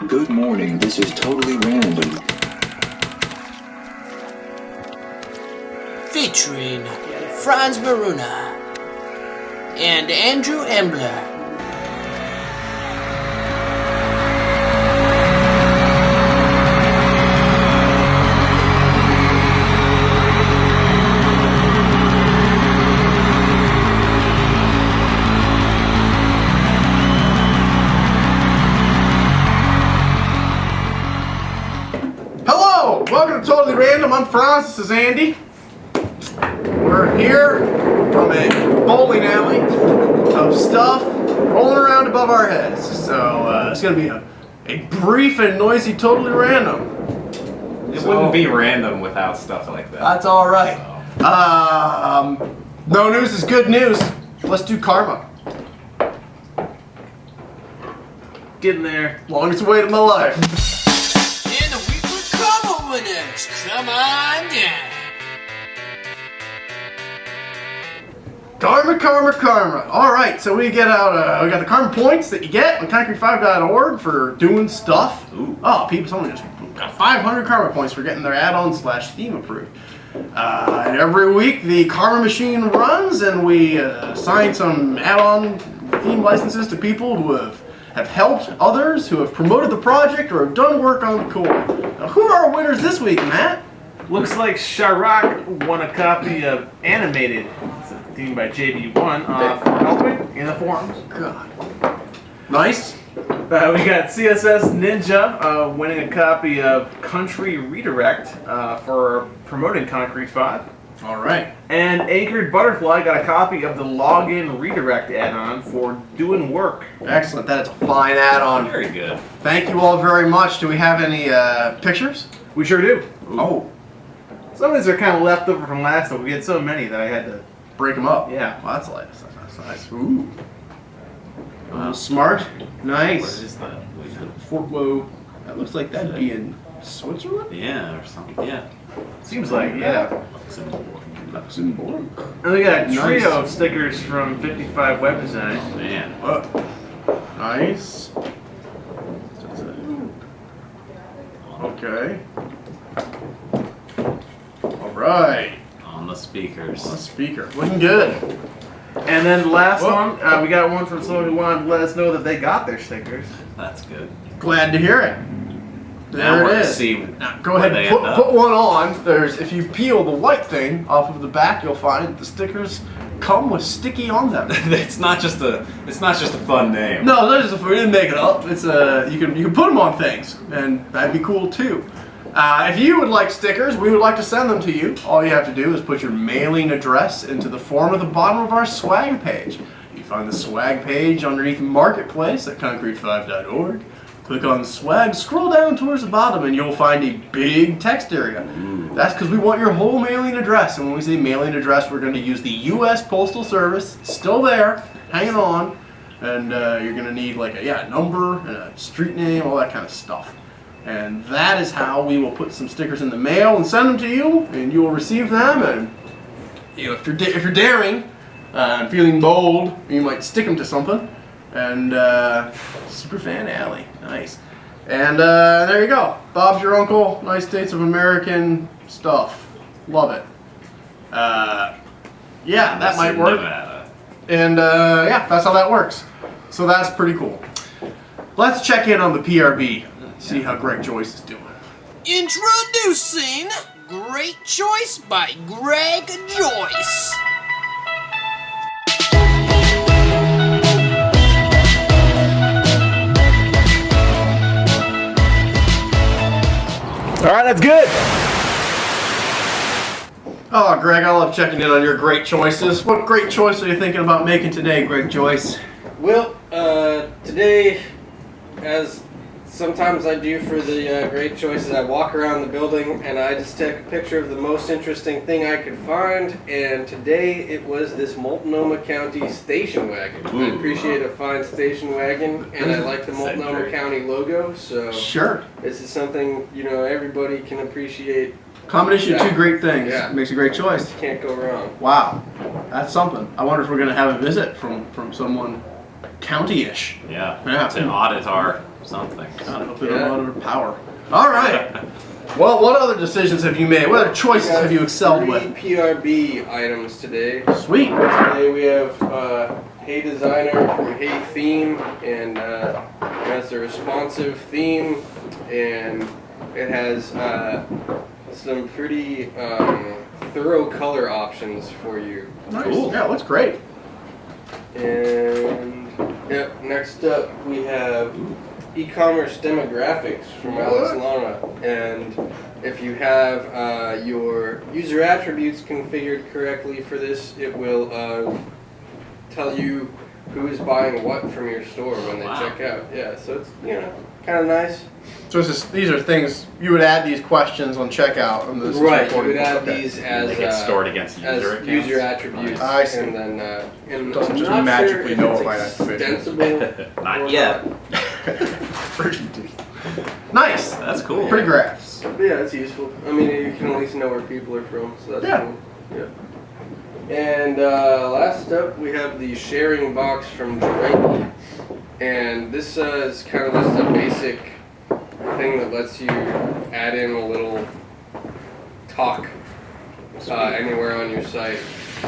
Good morning, this is totally random. Featuring Franz Maruna and Andrew Embler. Hello, welcome to Totally Random. I'm Franz, this is Andy. We're here from a bowling alley of stuff rolling around above our heads. So it's going to be a brief and noisy Totally Random. It wouldn't be random without stuff like that. That's all right. No news is good news. Let's do karma. Getting there. Longest wait of my life. And the weekly karma winners, come on down. Karma, karma, karma. All right, so we get out. We got the karma points that you get on concrete5.org for doing stuff. Ooh. Oh, people, someone just got 500 karma points for getting their add-on/theme approved. And every week the karma machine runs, and we assign some add-on theme licenses to people who have helped others, who have promoted the project, or have done work on the core. Now, who are our winners this week, Matt? Looks like Sharak won a copy of Animated. It's a theme by JB1 for helping in the forums. God. Nice. We got CSS Ninja winning a copy of Country Redirect for promoting concrete5. All right. And Anchored Butterfly got a copy of the Login Redirect add-on for doing work. Excellent. That is a fine add-on. Very good. Thank you all very much. Do we have any pictures? We sure do. Oh, Some of these are kind of left over from last time. We had so many that I had to... break them up. Yeah. Well, that's nice. Ooh. Smart. Nice. What is that? Whoa. That looks like that'd be in Switzerland? Yeah, or something. Yeah. Seems like, yeah. Luxembourg. And we got a trio Nice. of stickers from 55 Web Design. Oh, man. Nice. Okay. All right. On the speakers. On speaker. Looking good. And then the last Whoa. one, we got one from someone who wanted to let us know that they got their stickers. That's good. Glad to hear it. Now There we're it gonna is. see Now, go where ahead they and end up. put one on. If you peel the white thing off of the back, you'll find the stickers come with sticky on them. It's not just a fun name. No, that is we didn't make it up. It's you can put them on things, and that'd be cool too. If you would like stickers, we would like to send them to you. All you have to do is put your mailing address into the form at the bottom of our swag page. You find the swag page underneath Marketplace at concrete5.org. Click on swag, scroll down towards the bottom, and you'll find a big text area. That's because we want your whole mailing address. And when we say mailing address, we're going to use the U.S. Postal Service. It's still there, hanging on. And you're going to need like a number and a street name, all that kind of stuff. And that is how we will put some stickers in the mail and send them to you, and you will receive them. And if you're daring and feeling bold, you might stick them to something. And Superfan Alley, nice. And there you go. Bob's your uncle. Nice States of American stuff. Love it. Yeah, that might work. Nevada. And yeah, that's how that works. So that's pretty cool. Let's check in on the PRB. See how Greg Joyce is doing. Introducing Great Choice by Greg Joyce. All right, that's good. Oh, Greg, I love checking in on your great choices. What great choice are you thinking about making today, Greg Joyce? Well, today, as sometimes I do for the great choices, I walk around the building and I just take a picture of the most interesting thing I could find. And today it was this Multnomah County station wagon. I appreciate a fine station wagon, and I like the Multnomah County logo. So Sure. this is something everybody can appreciate. Combination of two great things. Yeah. Makes a great choice. Can't go wrong. Wow, that's something. I wonder if we're going to have a visit from someone county-ish. Yeah. Yeah. To audit our something. God, I hope they don't run out of power. All right. Well, what other decisions have you made? What other choices have you excelled with? 3 PRB items today. Sweet. Today we have Hey Designer from Hey Theme, and it has a responsive theme, and it has some pretty thorough color options for you. Nice. Yeah, it looks great. And yep, next up we have e-commerce demographics from Alex Lana, and if you have your user attributes configured correctly for this, it will tell you who is buying what from your store when they check out. Yeah, so it's kind of nice. So these are things you would add these questions on checkout. And this Right, you would add these as They get stored against user accounts. user attributes. I see. And then and Doesn't I'm just not magically sure know if if I it's have to extensible. Not or yet. Nice. That's cool. Pretty graphs. But yeah, it's useful. I mean, you can at least know where people are from, so that's Yeah. cool. Yeah. And last up, we have the sharing box from Drake. And this is kind of just a basic thing that lets you add in a little talk anywhere on your site.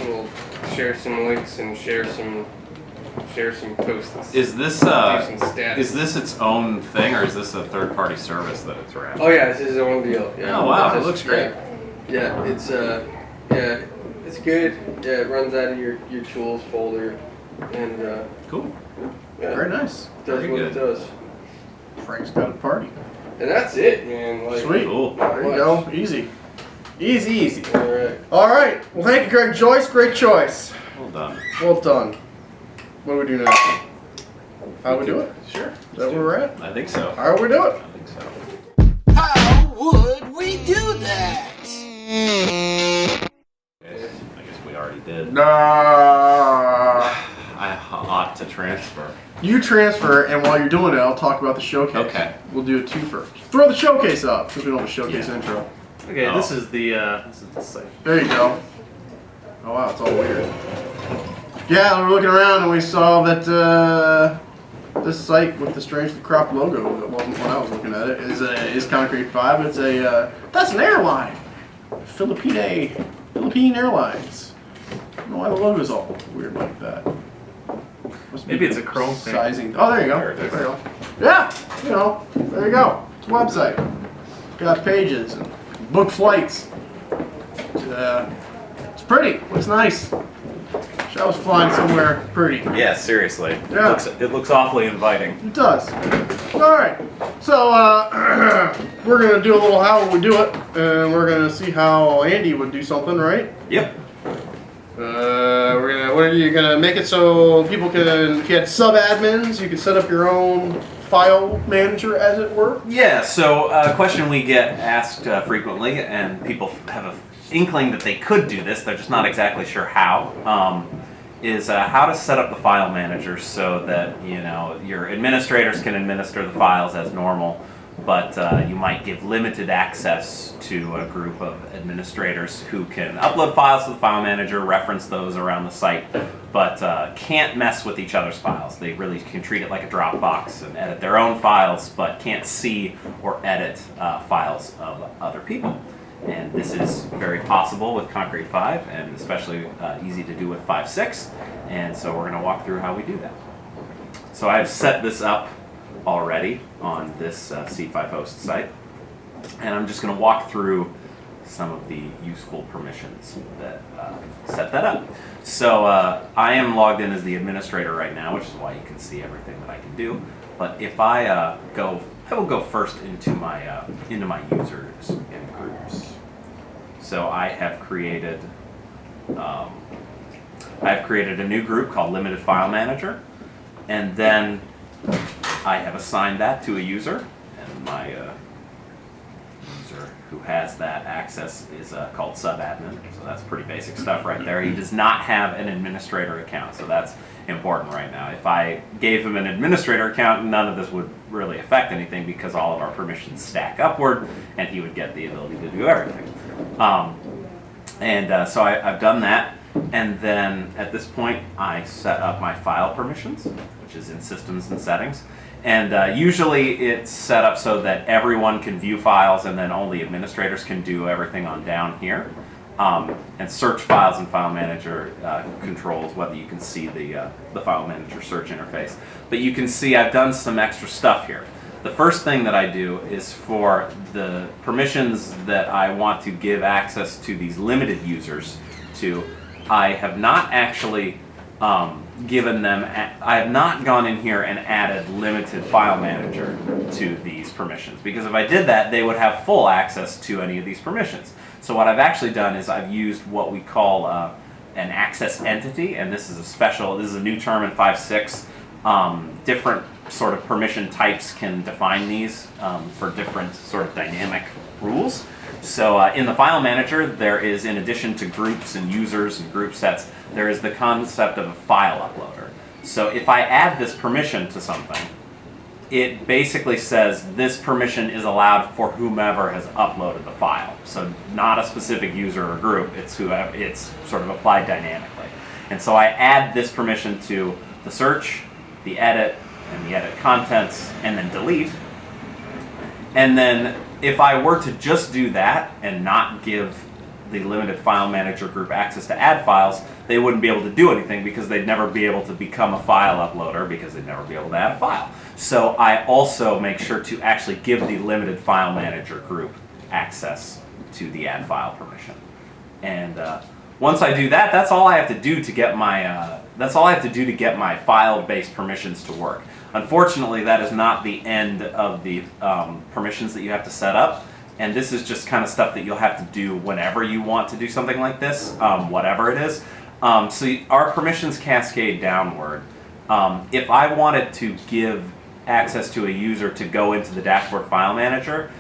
We'll share some links and share some posts. Is this Do some stats. is this its own thing, or is this a third-party service that it's around? Oh yeah, this is his own deal. Yeah. Oh, wow, It's it just- looks great. Yeah, it's it's good. Yeah, it runs out of your tools folder, and Cool. yeah, Very nice. does very what good. it does. Frank's got a party. And that's it, man. Like, Sweet. Cool. not There you much. go. Easy. Easy. All right. All right. Well, thank you, Greg Joyce. Great choice. Well done. Well done. What do we do now? How we do it? Sure. Is that where we're at? I think so. How do we do it? I think so. How would we do that? I guess we already did. Nah. I ought to transfer. You transfer, and while you're doing it, I'll talk about the showcase. Okay. We'll do a twofer. Throw the showcase up, because we don't have a showcase Yeah. intro. Okay, Oh. this is the site. There you go. Oh wow, it's all weird. Yeah, we were looking around and we saw that this site with the strangely cropped logo, that wasn't when I was looking at it, is concrete5. It's that's an airline. Philippine Airlines. I don't know why the logo's all weird like that. Must be Maybe it's a Chrome thing. sizing. Oh, there you go. There it is. There you go. Yeah, there you go. It's a website. Got pages and book flights. It's pretty. Looks nice. Wish I was flying somewhere pretty. Yeah, seriously. Yeah. It looks awfully inviting. It does. All right. So we're gonna do a little how would we do it, and we're gonna see how Andy would do something, right? Yep. What are you gonna make it so people can get sub admins? You can set up your own file manager, as it were. Yeah, so a question we get asked frequently, and people have an inkling that they could do this, they're just not exactly sure how, is how to set up the file manager so that your administrators can administer the files as normal, but you might give limited access to a group of administrators who can upload files to the file manager, reference those around the site, but can't mess with each other's files. They really can treat it like a Dropbox and edit their own files, but can't see or edit files of other people. And this is very possible with concrete5, and especially easy to do with 5.6. And so we're going to walk through how we do that. So I've set this up already on this C5 host site, and I'm just going to walk through some of the useful permissions that set that up. So I am logged in as the administrator right now, which is why you can see everything that I can do. But if I will go first into my users and groups. So I have created a new group called Limited File Manager, and then I have assigned that to a user, and my user who has that access is called subadmin. So that's pretty basic stuff right there. He does not have an administrator account, so that's important right now. If I gave him an administrator account, none of this would really affect anything because all of our permissions stack upward, and he would get the ability to do everything. So I've done that, And then at this point, I set up my file permissions, which is in Systems and Settings. And usually it's set up so that everyone can view files and then only administrators can do everything on down here. And search files in File Manager controls whether you can see the File Manager search interface. But you can see I've done some extra stuff here. The first thing that I do is for the permissions that I want to give access to these limited users to, I have not actually given them, I have not gone in here and added limited file manager to these permissions, because if I did that, they would have full access to any of these permissions. So what I've actually done is I've used what we call an access entity, and this is a new term in 5.6. Different sort of permission types can define these for different sort of dynamic rules. So in the file manager, there is, in addition to groups and users and group sets, there is the concept of a file uploader. So if I add this permission to something, it basically says this permission is allowed for whomever has uploaded the file. So not a specific user or group, it's whoever, it's sort of applied dynamically. And so I add this permission to the search, the edit, and the edit contents, and then delete. And then if I were to just do that and not give the limited file manager group access to add files, they wouldn't be able to do anything because they'd never be able to become a file uploader because they'd never be able to add a file. So I also make sure to actually give the limited file manager group access to the add file permission. And once I do that, that's all I have to do to get my file-based permissions to work. Unfortunately, that is not the end of the permissions that you have to set up. And this is just kind of stuff that you'll have to do whenever you want to do something like this, whatever it is. So our permissions cascade downward. If I wanted to give access to a user to go into the dashboard file manager,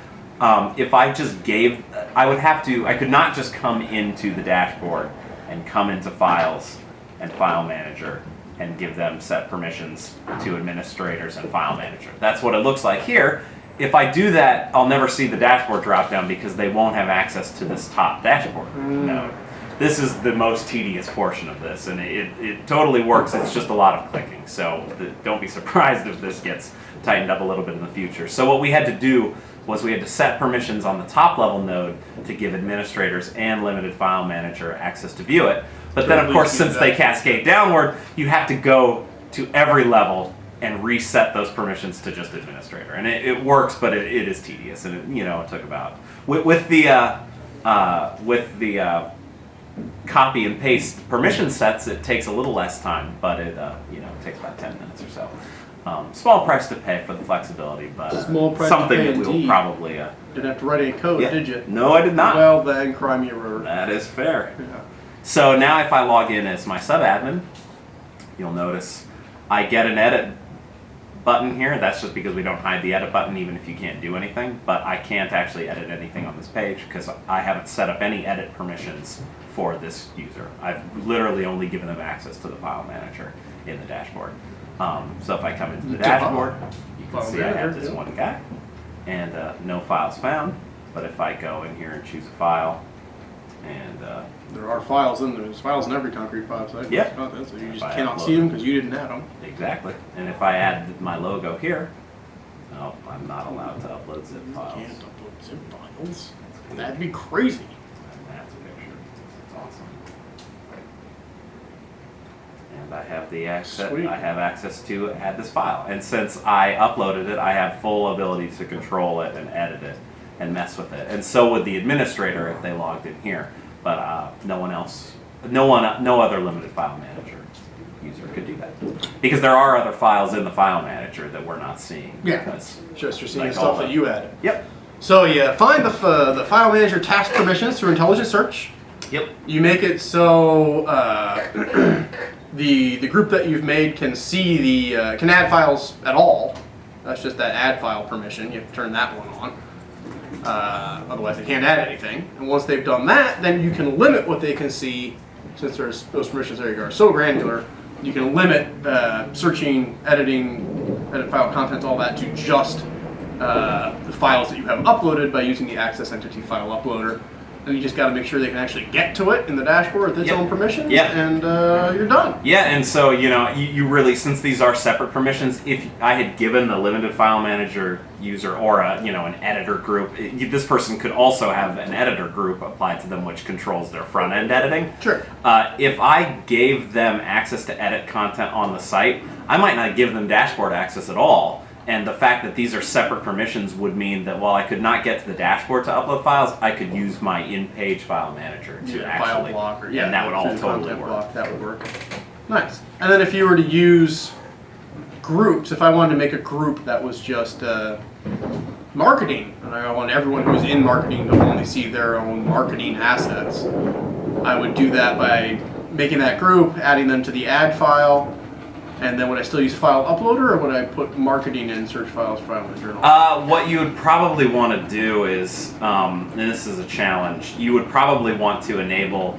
if I just gave, I could not just come into the dashboard and come into files and file manager and give them set permissions to administrators and file manager. That's what it looks like here. If I do that, I'll never see the dashboard drop down because they won't have access to this top dashboard node. This is the most tedious portion of this, and it totally works. It's just a lot of clicking, so don't be surprised if this gets tightened up a little bit in the future. So what we had to do was we had to set permissions on the top level node to give administrators and limited file manager access to view it. But then, of course, since they cascade downward, you have to go to every level and reset those permissions to just administrator. And it works, but it is tedious, and it took about with the copy and paste permission sets, it takes a little less time, but it takes about 10 minutes or so. Small price to pay for the flexibility, but something that we'll probably didn't have to write any code, yeah. did you? No, I did not. Well, then cry me a river. That is fair. Yeah. So now if I log in as my sub-admin, you'll notice I get an edit button here. That's just because we don't hide the edit button even if you can't do anything, but I can't actually edit anything on this page because I haven't set up any edit permissions for this user. I've literally only given them access to the file manager in the dashboard. So if I come into the dashboard, you can see I have this one guy and no files found. But if I go in here and choose a file, and there are files in there. There's files in every concrete5 site. Yep. So you just cannot see them because you didn't add them. exactly. And if I add my logo here, no, I'm not allowed to upload zip files. You can't upload zip files. That'd be crazy. That's a picture. It's awesome. And I have the access. Sweet. I have access to add this file. And since I uploaded it, I have full ability to control it and edit it and mess with it. And so would the administrator if they logged in here. But no one else, no other limited file manager user could do that because there are other files in the file manager that we're not seeing. Yeah. Because Just you're seeing like the stuff all that you added. Yep. So you find the file manager task permissions through intelligent search. Yep. You make it so the group that you've made can see can add files at all. That's just that add file permission. You have to turn that one on. Otherwise they can't add anything. And once they've done that, then you can limit what they can see. Since there's those permissions there are so granular, you can limit searching, editing, edit file contents, all that to just the files that you have uploaded by using the access entity file uploader. and you just got to make sure they can actually get to it in the dashboard with its Yep. own permissions, Yep. and you're done. Yeah, and so you really, since these are separate permissions, if I had given the limited file manager user or an editor group, this person could also have an editor group applied to them, which controls their front end editing. Sure. If I gave them access to edit content on the site, I might not give them dashboard access at all. And the fact that these are separate permissions would mean that while I could not get to the dashboard to upload files, I could use my in-page file manager to file actually, blocker. and that would all through totally content work. block, that would work. Nice. And then if you were to use groups, if I wanted to make a group that was just marketing, and I want everyone who's in marketing to only see their own marketing assets, I would do that by making that group, adding them to the add file, and then would I still use file uploader, or would I put marketing in search files file in the journal? What you would probably want to do is, and this is a challenge, you would probably want to enable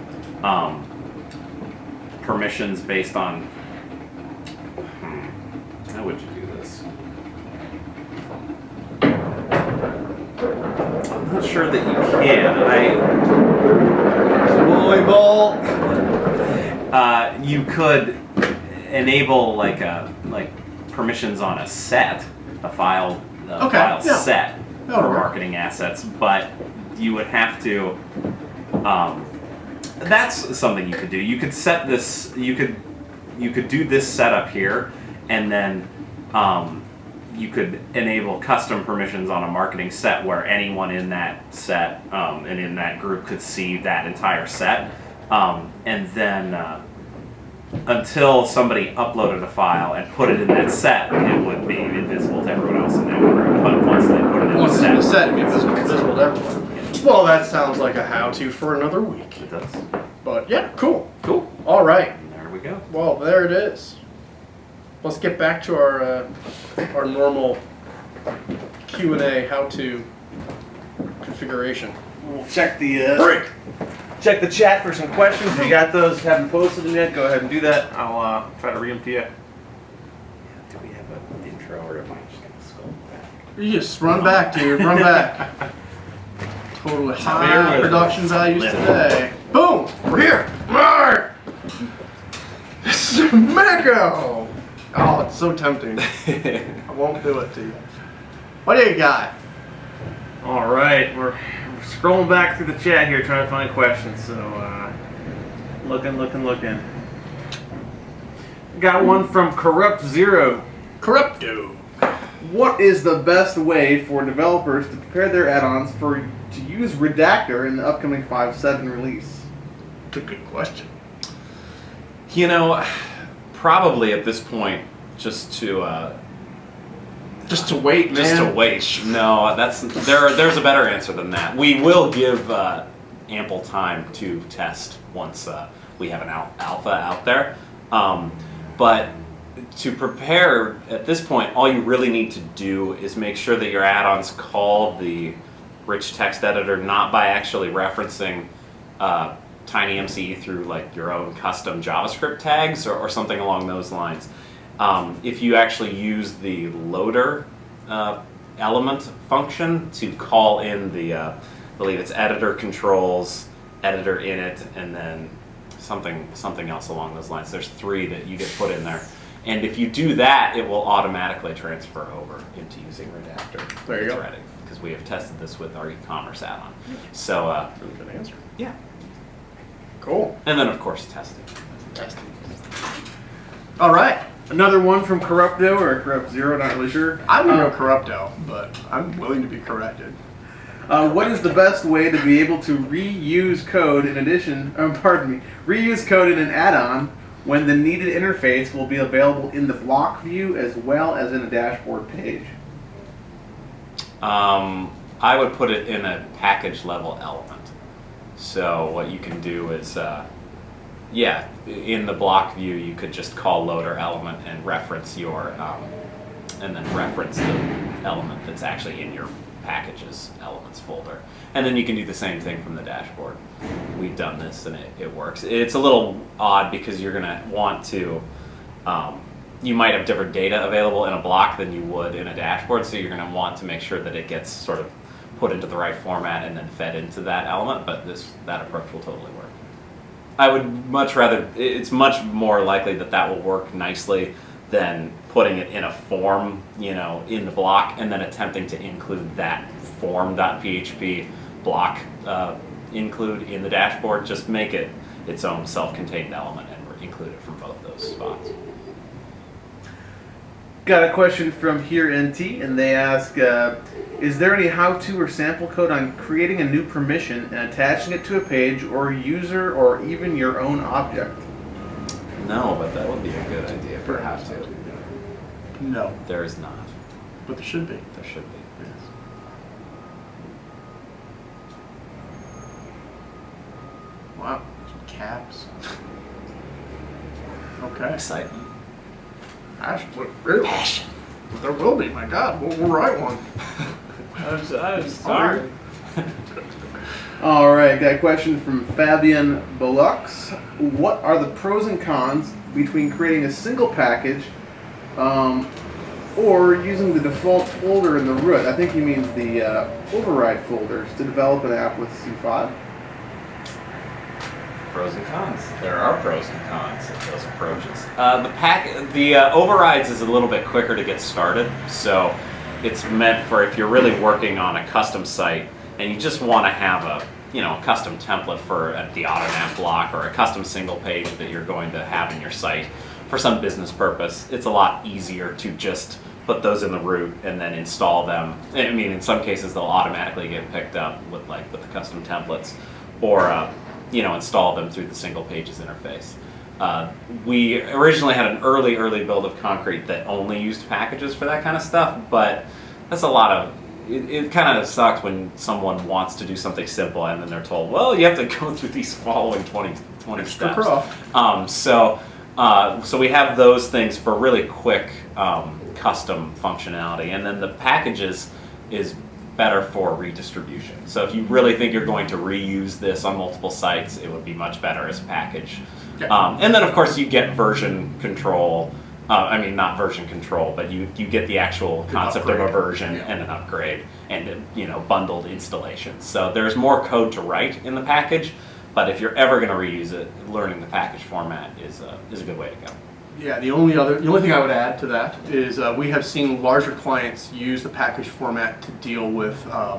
permissions based on, how would you do this? I'm not sure that you can. You could enable like permissions on a set, a file set That'll for work. marketing assets, but you would have to. That's something you could do. You could set this. You could do this setup here, and then you could enable custom permissions on a marketing set where anyone in that set and in that group could see that entire set, and then. Until somebody uploaded a file and put it in that set, it would be invisible to everyone else in that group. But once they put it in Once the it's set, in the set, it'd be visible to everyone. Well, that sounds like a how-to for another week. it does. But yeah, cool. Cool. All right. And there we go. Well, there it is. Let's get back to our normal Q&A how-to configuration. We'll check the check the chat for some questions. If you got those, haven't posted them yet, go ahead and do that. I'll try to read them to you. Do we have an intro, or am I just going to scroll back? You just run back, dude. Run back. Totally high production values today. Boom! We're here. Mark! Smacko! Oh, it's so tempting. I won't do it to you. What do you got? All right, we're scrolling back through the chat here trying to find questions. So, looking. Got one from Corrupt Zero. Corrupto. What is the best way for developers to prepare their add-ons to use Redactor in the upcoming 5.7 release? That's a good question. Probably at this point, just to wait, man. Just to wait. No, there's a better answer than that. We will give ample time to test once we have an alpha out there. But to prepare at this point, all you really need to do is make sure that your add-ons call the rich text editor not by actually referencing TinyMCE through like your own custom JavaScript tags or something along those lines. If you actually use the loader element function to call in the, I believe it's editor controls, editor init, and then something else along those lines. There's 3 that you get put in there. And if you do that, it will automatically transfer over into using Redactor. There you go. Because we have tested this with our e-commerce add-on. So, Really good answer. yeah. Cool. And then, of course, testing. All right. Another one from Corrupto or Corrupt Zero, not really sure. I'm going to go Corrupto, but I'm willing to be corrected. What is the best way to be able to reuse code reuse code in an add-on when the needed interface will be available in the block view as well as in a dashboard page? I would put it in a package level element. So what you can do is, in the block view, you could just call loader element and reference your, and then reference the element that's actually in your packages elements folder. And then you can do the same thing from the dashboard. We've done this and it works. It's a little odd because you're gonna want to, you might have different data available in a block than you would in a dashboard, so you're gonna want to make sure that it gets sort of put into the right format and then fed into that element, but that approach will totally work. I would much rather, it's much more likely that will work nicely than putting it in a form, in the block and then attempting to include that form.php block include in the dashboard. Just make it its own self-contained element and include it from both those spots. Got a question from Here NT, and they ask, is there any how-to or sample code on creating a new permission and attaching it to a page or user or even your own object? No, but that would be a good idea for how to. No, There is not. but there should be. There should be. Wow, caps. Okay. Excitement. Passion. Really? There will be. My God, we'll write one. I'm sorry. All right, got a question from Fabian Belux. What are the pros and cons between creating a single package or using the default folder in the root? I think he means the override folders to develop an app with C5. Pros and cons. There are pros and cons of those approaches. The overrides is a little bit quicker to get started, so it's meant for if you're really working on a custom site and you just want to have a custom template for the automap block or a custom single page that you're going to have in your site for some business purpose. It's a lot easier to just put those in the root and then install them. I mean, in some cases they'll automatically get picked up with the custom templates, or install them through the single pages interface. We originally had an early build of Concrete that only used packages for that kind of stuff, but that's a lot of, it kind of sucks when someone wants to do something simple and then they're told, well, you have to go through these following 20 steps. So we have those things for really quick custom functionality, and then the packages is better for redistribution. So if you really think you're going to reuse this on multiple sites, it would be much better as a package. Yeah. And then of course you get version control. Not version control, but you get the actual concept of a version and an upgrade and bundled installation. So there's more code to write in the package, but if you're ever going to reuse it, learning the package format is a good way to go. Yeah, the only thing I would add to that is we have seen larger clients use the package format to deal with I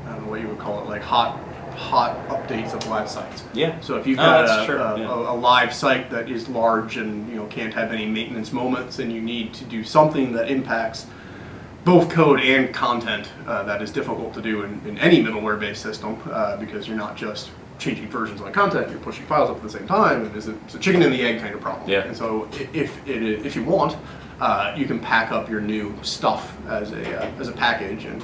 don't know what you would call it, like hot updates of live sites. Yeah. So if you've got that's true. a live site that is large and can't have any maintenance moments, and you need to do something that impacts both code and content, that is difficult to do in any middleware-based system because you're not just changing versions of the content, you're pushing files up at the same time, and it's a chicken and the egg kind of problem. Yeah. And so if you want, you can pack up your new stuff as a package, and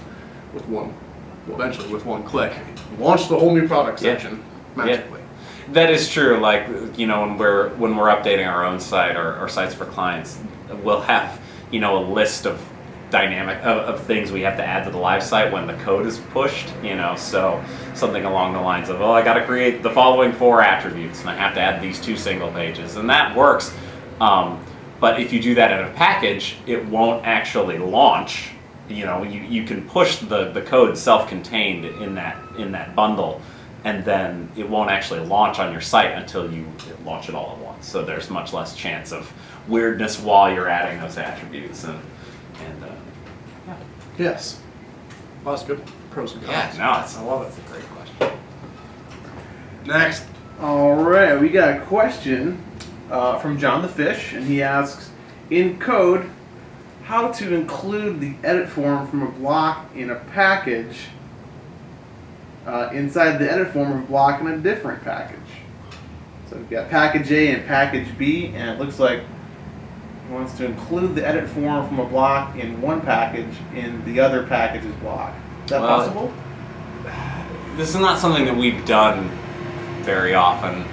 eventually with one click, launch the whole new product section magically. Yeah. That is true. Like when we're updating our own site or sites for clients, we'll have a list of of things we have to add to the live site when the code is pushed, so something along the lines of, I got to create the following 4 attributes and I have to add these 2 single pages, and that works. But if you do that in a package, it won't actually launch. You can push the code self-contained in that bundle, and then it won't actually launch on your site until you launch it all at once. So there's much less chance of weirdness while you're adding those attributes Yes. Well, that's good. Pros and cons. I love it. It's a great question. Next. All right, we got a question from John the Fish, and he asks, in code, how to include the edit form from a block in a package inside the edit form of a block in a different package. So we've got package A and package B, and it looks like he wants to include the edit form from a block in one package in the other package's block. Is that possible? This is not something that we've done very often.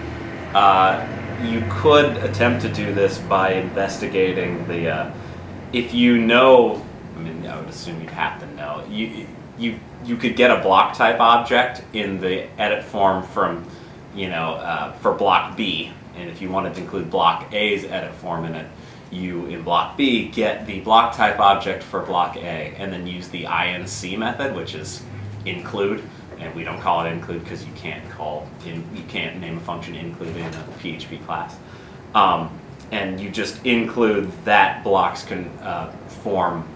You could attempt to do this by investigating if I would assume you'd have to know. You could get a block type object in the edit form from, for block B, and if you wanted to include block A's edit form in it, you in block B get the block type object for block A, and then use the INC method, which is include, and we don't call it include because you can't name a function include in a PHP class. And you just include that blocks can form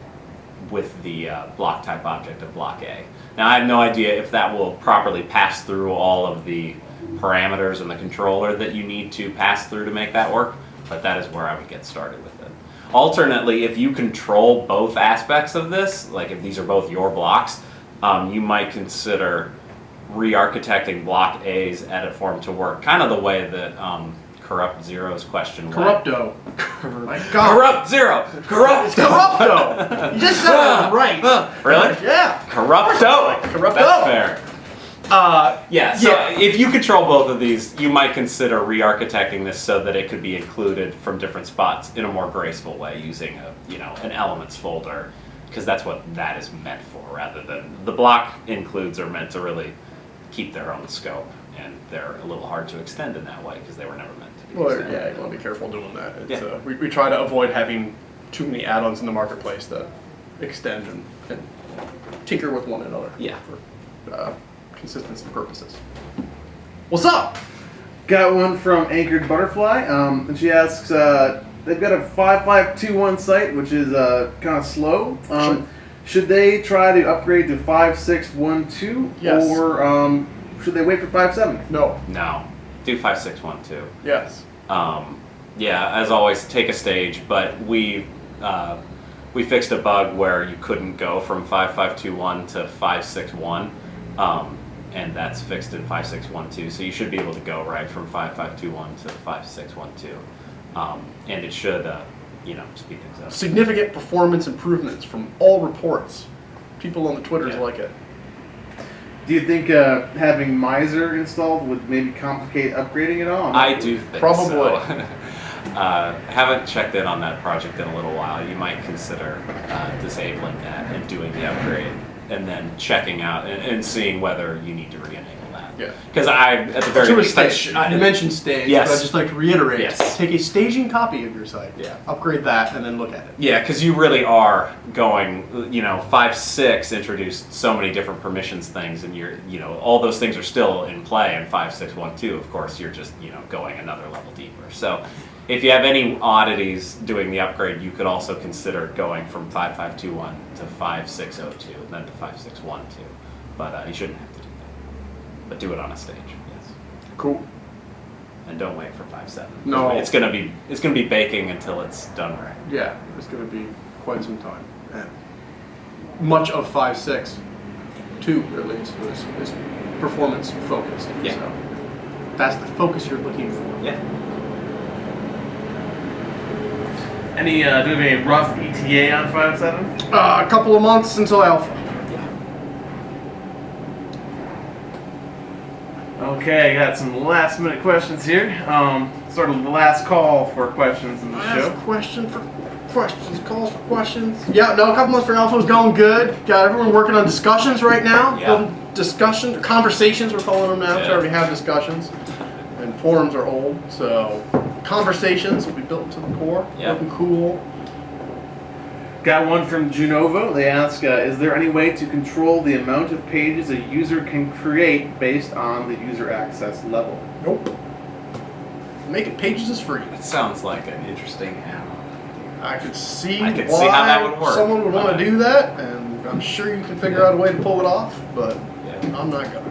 with the block type object of block A. Now I have no idea if that will properly pass through all of the parameters in the controller that you need to pass through to make that work, but that is where I would get started with it. Alternately, if you control both aspects of this, like if these are both your blocks, you might consider re-architecting block A's edit form to work kind of the way that Corrupt Zero's question went. Corrupto. My God. Corrupt Zero! Corrupto! You just said it right. Really? Yeah. Corrupto! Corrupto. That's fair. So if you control both of these, you might consider re-architecting this so that it could be included from different spots in a more graceful way using an elements folder, because that's what that is meant for, rather than the block includes are meant to really keep their own scope, and they're a little hard to extend in that way because they were never meant to be Well, extended. yeah, you want to be careful doing that. It's, Yeah. we try to avoid having too many add-ons in the marketplace that extend and tinker with one another. Yeah. For consistency purposes. What's up? Got one from Anchored Butterfly, and she asks, they've got a 5521 site, which is kind of slow. Should they try to upgrade to 5612? Yes. Or should they wait for 57? No. No. Do 5612. Yes. Yeah, as always, take a stage, but we fixed a bug where you couldn't go from 5521 to 561, and that's fixed in 5612. So you should be able to go right from 5521 to 5612, and it should, speed things up. Significant performance improvements from all reports. People on the Twitters like it. Do you think having Miser installed would maybe complicate upgrading at all? I do think Probably. so. Haven't checked in on that project in a little while. You might consider disabling that and doing the upgrade, and then checking out and seeing whether you need to re-enable that. Yeah. Because at the very To a least, stage. I mentioned stage, Yes. but I'd just like to reiterate. Yes. Take a staging copy of your site. Yeah. Upgrade that and then look at it. Yeah, because you really are going, 5.6 introduced so many different permissions things, and all those things are still in play in 5.6.1.2. Of course, you're just, going another level deeper. So if you have any oddities doing the upgrade, you could also consider going from 5.5.2.1 to 5.6.0.2, and then to 5.6.1.2. But you shouldn't have to do that. But do it on a stage, yes. Cool. And don't wait for 5.7. No. It's gonna be baking until it's done right. Yeah, it's going to be quite some time. And much of 5.6, too, at least, is performance focused. Yeah. So that's the focus you're looking for. Yeah. Do you have any rough ETA on 57? A couple of months until alpha. Okay, got some last minute questions here. Sort of the last call for questions in the show. Question for questions, calls for questions. Yeah, no, a couple months for alpha is going good. Got everyone working on discussions right now. Yeah. Discussion, conversations we're calling them now. Yeah. We already have discussions. And forums are old, so conversations will be built into the core. Yeah. Looking cool. Got one from Junovo. They ask, is there any way to control the amount of pages a user can create based on the user access level? Nope. Making pages is free. That sounds like an interesting add-on. I could see I could why see how that would work. someone would want to do that, and I'm sure you can figure out a way to pull it off, but Yeah. I'm not gonna.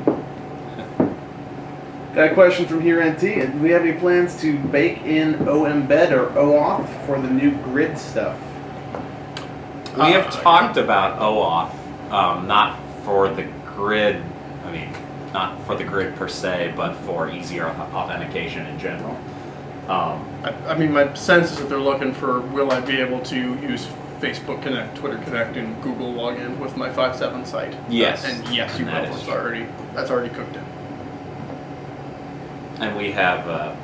Got a question from here, NT. Do we have any plans to bake in OEmbed or OAuth for the new grid stuff? We have talked about OAuth, not for the grid. Not for the grid per se, but for easier authentication in general. My sense is that they're looking for, will I be able to use Facebook Connect, Twitter Connect, and Google login with my 5.7 site? Yes. And yes, you And will. that is That's already cooked in. And we have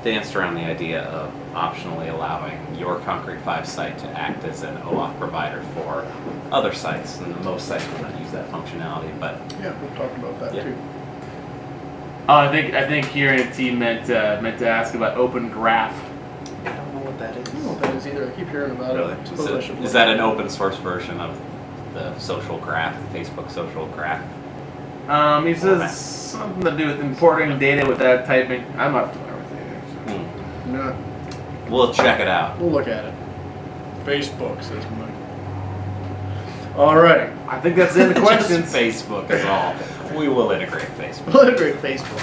danced around the idea of optionally allowing your concrete5 site to act as an OAuth provider for other sites, and most sites will not use that functionality, but Yeah, we'll talk about that Yeah. too. I think here NT meant to ask about Open Graph. I don't know what that I don't know what that is either. I keep hearing about Really? it. Suppose I should Is look. that an open source version of the social graph, Facebook social graph? He says something to do with importing data without typing. I'm not familiar with data. So. No, We'll check it out. we'll look at it. Facebook says Mike. All right. I think that's the end of questions. Just Facebook is all. We will integrate Facebook. What a great Facebook.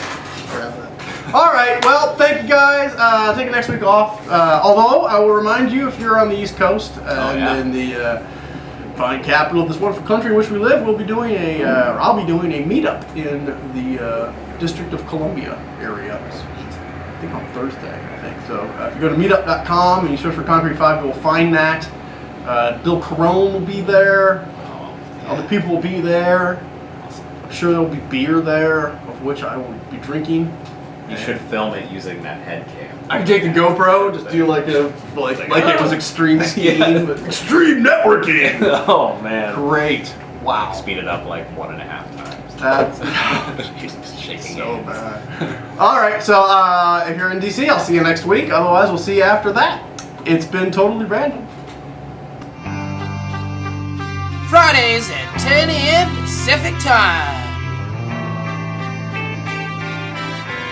Grab that. All right. Well, thank you guys. Taking next week off. Although I will remind you, if you're on the East Coast and yeah. in the fine capital of this wonderful country in which we live, we'll be doing a. I'll be doing a meetup in the District of Columbia area. I think on Thursday. I think so. If you go to meetup.com and you search for concrete5, you'll find that. Bill Carone will be there. Other people will be there. I'm sure there will be beer there, of which I will be drinking. You should film it using that head cam. I can take the GoPro, just do like it was extreme skiing, Yeah. but extreme networking. Oh man. Great! Wow, Speed it up like 1.5 times. that's Just shaking so hands. bad. All right, so if you're in DC, I'll see you next week. Otherwise, we'll see you after that. It's been totally random. Fridays at 10 a.m. Pacific Time.